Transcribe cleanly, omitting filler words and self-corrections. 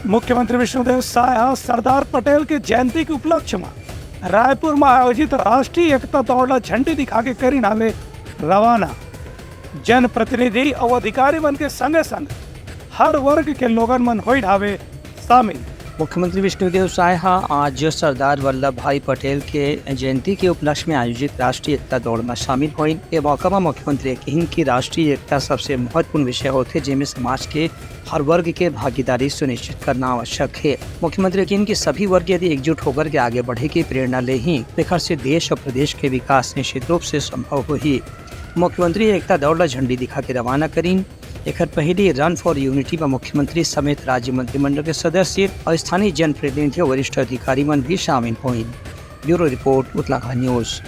मुख्यमंत्री विष्णुदेव साय सरदार पटेल के जयंती के उपलक्ष्य में रायपुर में आयोजित राष्ट्रीय एकता दौड़ झंडी दिखा के करी नावे रवाना। जनप्रतिनिधि और अधिकारी मन के संगे संग हर वर्ग के लोगन मन होई नावे शामिल। मुख्यमंत्री विष्णुदेव साय आज सरदार वल्लभ भाई पटेल के जयंती के उपलक्ष्य में आयोजित राष्ट्रीय एकता दौड़ में शामिल हुई। ये मौका में मुख्यमंत्री कहीं कि राष्ट्रीय एकता सबसे महत्वपूर्ण विषय होते जिसमें समाज के हर वर्ग के भागीदारी सुनिश्चित करना आवश्यक है। मुख्यमंत्री कहीं कि सभी वर्ग यदि एकजुट होकर के आगे बढ़े की प्रेरणा ले ही बेखर से देश और प्रदेश के विकास निश्चित रूप से संभव हो ही। मुख्यमंत्री एकता दौड़ झंडी दिखा के रवाना करीन। एक पहले रन फॉर यूनिटी में मुख्यमंत्री समेत राज्य मंत्रिमंडल के सदस्य और स्थानीय जनप्रतिनिधि और वरिष्ठ अधिकारी मन भी शामिल हुए। Bureau report Uttarakhand news.